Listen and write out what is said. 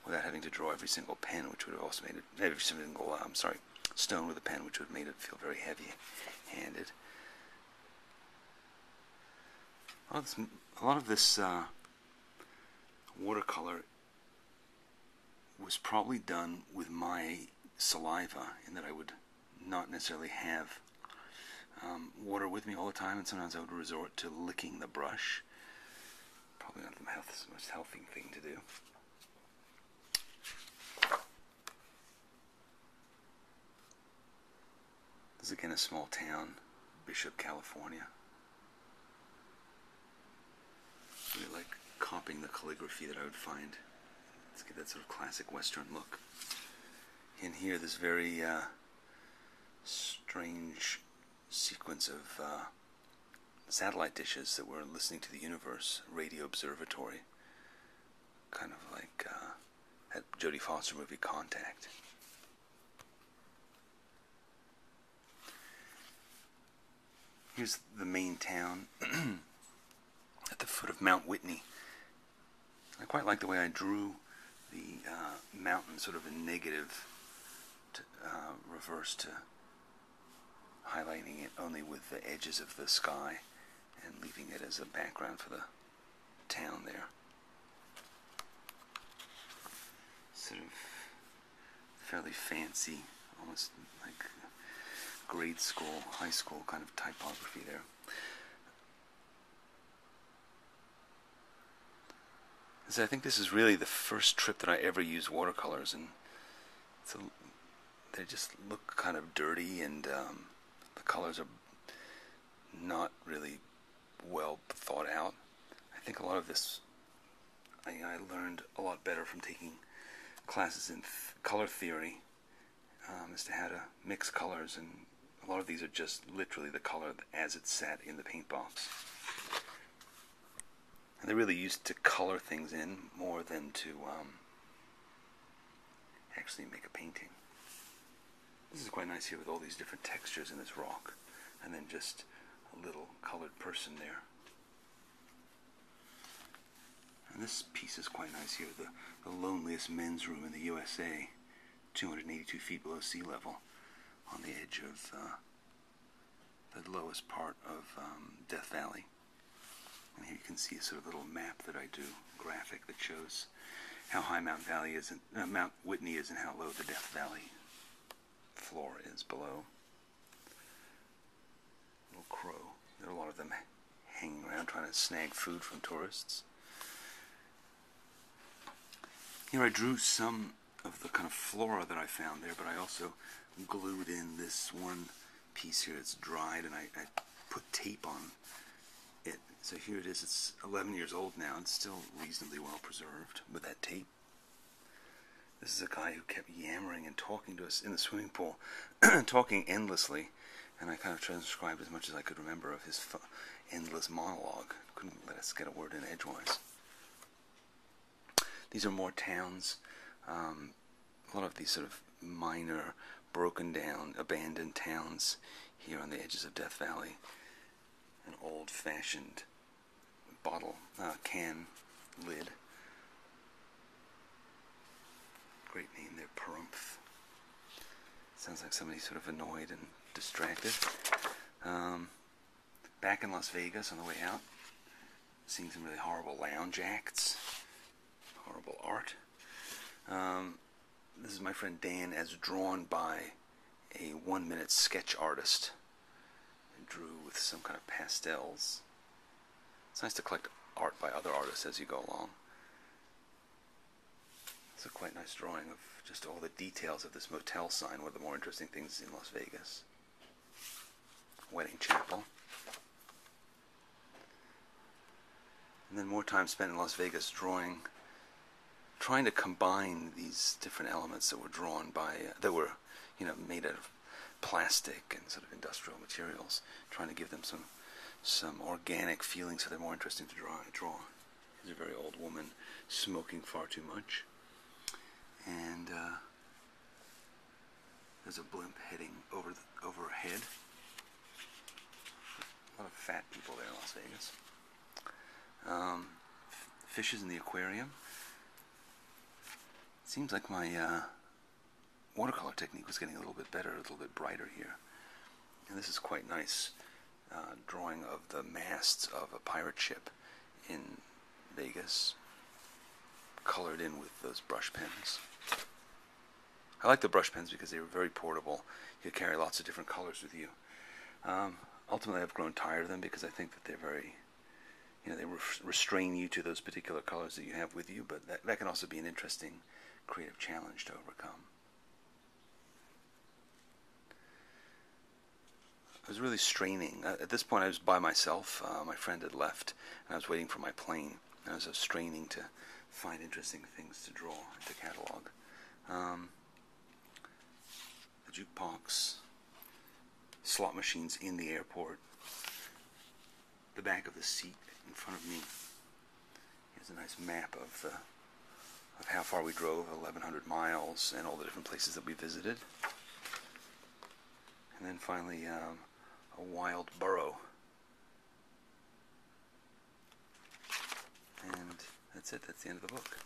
without having to draw every single pen, which would have also made it, every single, stone with a pen, which would have made it feel very heavy-handed. A lot of this watercolor was probably done with my saliva, in that I would not necessarily have water with me all the time, and sometimes I would resort to licking the brush. Probably not the most healthy thing to do. This is again a small town, Bishop, California. Really like copying the calligraphy that I would find. Let's get that sort of classic Western look. In here, this very strange sequence of satellite dishes that were listening to the universe, radio observatory, kind of like that Jodie Foster movie Contact. Here's the main town at the foot of Mount Whitney. I quite like the way I drew the mountain sort of in negative reverse to highlighting it only with the edges of the sky and leaving it as a background for the town there. Sort of fairly fancy, almost like grade school, high school kind of typography there. So I think this is really the first trip that I ever used watercolors, and so they just look kind of dirty, and the colors are not really well thought out. I think a lot of this I learned a lot better from taking classes in color theory as to how to mix colors, and a lot of these are just literally the color as it sat in the paint box. And they're really used to color things in more than to actually make a painting. This is quite nice here with all these different textures in this rock, and then just a little colored person there. And this piece is quite nice here, the loneliest men's room in the USA, 282 feet below sea level, on the edge of the lowest part of Death Valley. And here you can see a sort of little map that I do, graphic, that shows how high Mount Whitney is and how low the Death Valley floor is below. Little crow. There are a lot of them hanging around trying to snag food from tourists. Here I drew some of the kind of flora that I found there, but I also glued in this one piece here that's dried, and I put tape on it. So here it is. It's 11 years old now and still reasonably well preserved with that tape. This is a guy who kept yammering and talking to us in the swimming pool, talking endlessly, and I kind of transcribed as much as I could remember of his endless monologue. Couldn't let us get a word in edgewise. These are more towns. A lot of these sort of minor, broken down, abandoned towns here on the edges of Death Valley. An old-fashioned bottle, can lid. Great name there, Parumph. Sounds like somebody sort of annoyed and distracted. Back in Las Vegas on the way out, seeing some really horrible lounge acts, horrible art. This is my friend Dan as drawn by a 1-minute sketch artist. And drew with some kind of pastels. It's nice to collect art by other artists as you go along. It's a quite nice drawing of just all the details of this motel sign, one of the more interesting things in Las Vegas. Wedding chapel. And then more time spent in Las Vegas drawing, trying to combine these different elements that were drawn by, that were, made out of plastic and sort of industrial materials, trying to give them some organic feeling so they're more interesting to draw. Here's a very old woman smoking far too much. And there's a blimp heading over her head. A lot of fat people there in Las Vegas. Fishes in the aquarium. seems like my watercolor technique was getting a little bit better, a little bit brighter here. And this is quite nice. Drawing of the masts of a pirate ship in Vegas, colored in with those brush pens. I like the brush pens because they were very portable. You could carry lots of different colors with you. Ultimately, I've grown tired of them because I think that they're very, they restrain you to those particular colors that you have with you, but that can also be an interesting creative challenge to overcome. I was really straining. At this point, I was by myself. My friend had left, and I was waiting for my plane. And I was straining to find interesting things to draw and to catalog. The jukebox, slot machines in the airport, the back of the seat in front of me. Here's a nice map of how far we drove, 1,100 miles, and all the different places that we visited. And then finally, a wild burrow. And that's it. That's the end of the book.